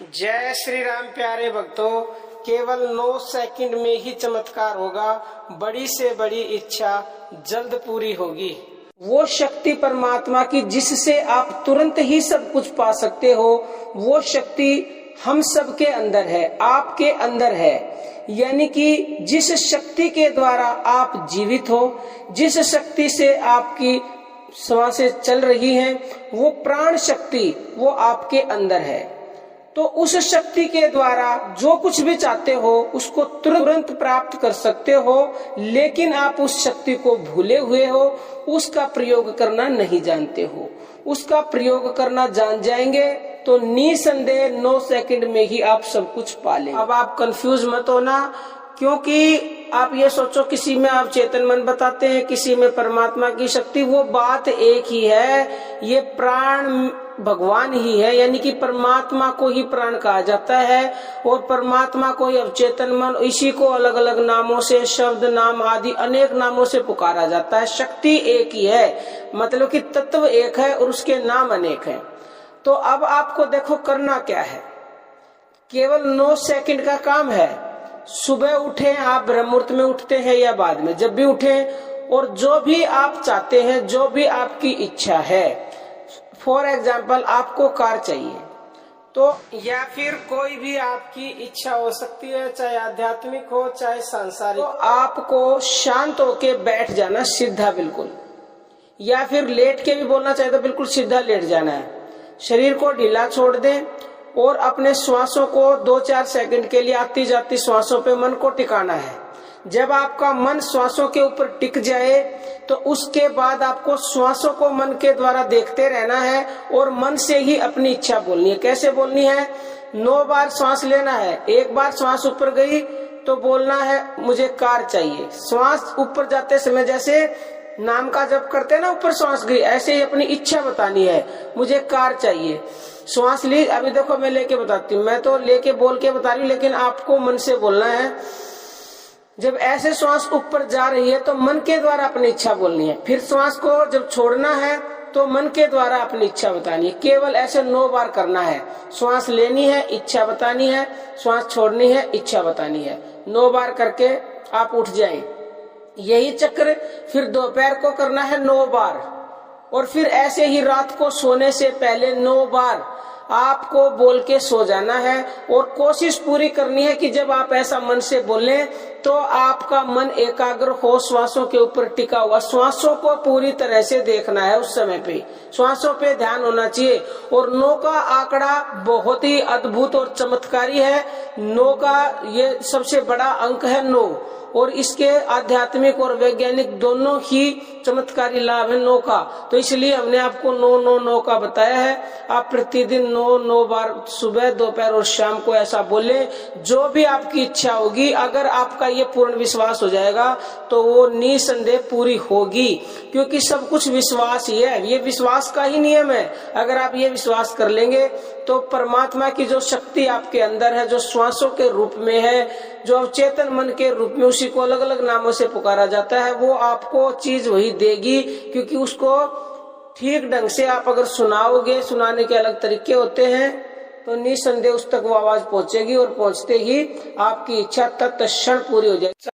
जय श्री राम प्यारे भक्तों, केवल 9 सेकंड में ही चमत्कार होगा। बड़ी से बड़ी इच्छा जल्द पूरी होगी। वो शक्ति परमात्मा की जिससे आप तुरंत ही सब कुछ पा सकते हो, वो शक्ति हम सब के अंदर है, आपके अंदर है। यानी कि जिस शक्ति के द्वारा आप जीवित हो, जिस शक्ति से आपकी श्वासें चल रही हैं, वो प्राण शक्ति वो आपके अंदर है। तो उस शक्ति के द्वारा जो कुछ भी चाहते हो उसको तुरंत प्राप्त कर सकते हो, लेकिन आप उस शक्ति को भूले हुए हो, उसका प्रयोग करना नहीं जानते हो। उसका प्रयोग करना जान जाएंगे तो निसंदेह 9 सेकंड में ही आप सब कुछ पा लेंगे। अब आप कंफ्यूज मत होना, क्योंकि आप ये सोचो किसी में आप चेतन मन बताते हैं, किसी में परमात्मा की शक्ति, वो बात एक ही है। ये प्राण भगवान ही है, यानी कि परमात्मा को ही प्राण कहा जाता है और परमात्मा को ही अवचेतन मन, इसी को अलग अलग नामों से, शब्द नाम आदि अनेक नामों से पुकारा जाता है। शक्ति एक ही है, मतलब कि तत्व एक है और उसके नाम अनेक हैं। तो अब आपको देखो करना क्या है, केवल 9 सेकंड का काम है। सुबह उठे, आप ब्रह्म मुहूर्त में उठते हैं या बाद में, जब भी उठे, और जो भी आप चाहते हैं, जो भी आपकी इच्छा है, फॉर एग्जाम्पल आपको कार चाहिए तो, या फिर कोई भी आपकी इच्छा हो सकती है, चाहे आध्यात्मिक हो चाहे सांसारिक, तो आपको शांत होके बैठ जाना सीधा बिल्कुल, या फिर लेट के भी बोलना चाहे तो बिल्कुल सीधा लेट जाना है। शरीर को ढीला छोड़ दें और अपने श्वासों को 2-4 सेकंड के लिए आती जाती श्वासों पे मन को टिकाना है। जब आपका मन श्वासों के ऊपर टिक जाए तो उसके बाद आपको श्वासों को मन के द्वारा देखते रहना है और मन से ही अपनी इच्छा बोलनी है। कैसे बोलनी है? 9 बार श्वास लेना है। एक बार श्वास ऊपर गई तो बोलना है मुझे कार चाहिए। श्वास ऊपर जाते समय जैसे नाम का जप करते हैं ना, ऊपर श्वास गई, ऐसे ही अपनी इच्छा बतानी है, मुझे कार चाहिए। श्वास ली, अभी देखो मैं लेके बताती हूँ, मैं तो लेके बोल के बता रही हूँ, लेकिन आपको मन से बोलना है। जब ऐसे श्वास ऊपर जा रही है तो मन के द्वारा अपनी इच्छा बोलनी है। फिर श्वास को जब छोड़ना है तो मन के द्वारा अपनी इच्छा बतानी है। केवल ऐसे 9 बार करना है। श्वास लेनी है, इच्छा बतानी है, श्वास छोड़नी है, इच्छा बतानी है। 9 बार करके आप उठ जाएं। यही चक्र फिर दोपहर को करना है 9 बार, और फिर ऐसे ही रात को सोने से पहले 9 बार आपको बोल के सो जाना है। और कोशिश पूरी करनी है कि जब आप ऐसा मन से बोलें तो आपका मन एकाग्र हो, श्वासों के ऊपर टिका हुआ, श्वासों को पूरी तरह से देखना है। उस समय पे श्वासों पे ध्यान होना चाहिए। और 9 का आंकड़ा बहुत ही अद्भुत और चमत्कारी है। 9 का ये सबसे बड़ा अंक है 9, और इसके आध्यात्मिक और वैज्ञानिक दोनों ही चमत्कारी लाभ है 9 का। तो इसलिए हमने आपको 9-9-9 का बताया है। आप प्रतिदिन 9-9 बार सुबह, दोपहर और शाम को ऐसा बोले। जो भी आपकी इच्छा होगी, अगर आपका ये पूर्ण विश्वास हो जाएगा तो वो निसंदेह पूरी होगी, क्योंकि सब कुछ विश्वास ही है। ये विश्वास का ही नियम है। अगर आप ये विश्वास कर लेंगे तो परमात्मा की जो शक्ति आपके अंदर है, जो श्वासों के रूप में है, जो अवचेतन मन के रूप में, उसी को अलग अलग नामों से पुकारा जाता है, वो आपको चीज वही देगी। क्योंकि उसको ठीक ढंग से आप अगर सुनाओगे, सुनाने के अलग तरीके होते हैं, तो निसंदेह उस तक वो आवाज पहुंचेगी और पहुंचते ही आपकी इच्छा तत्क्षण पूरी हो जाएगी।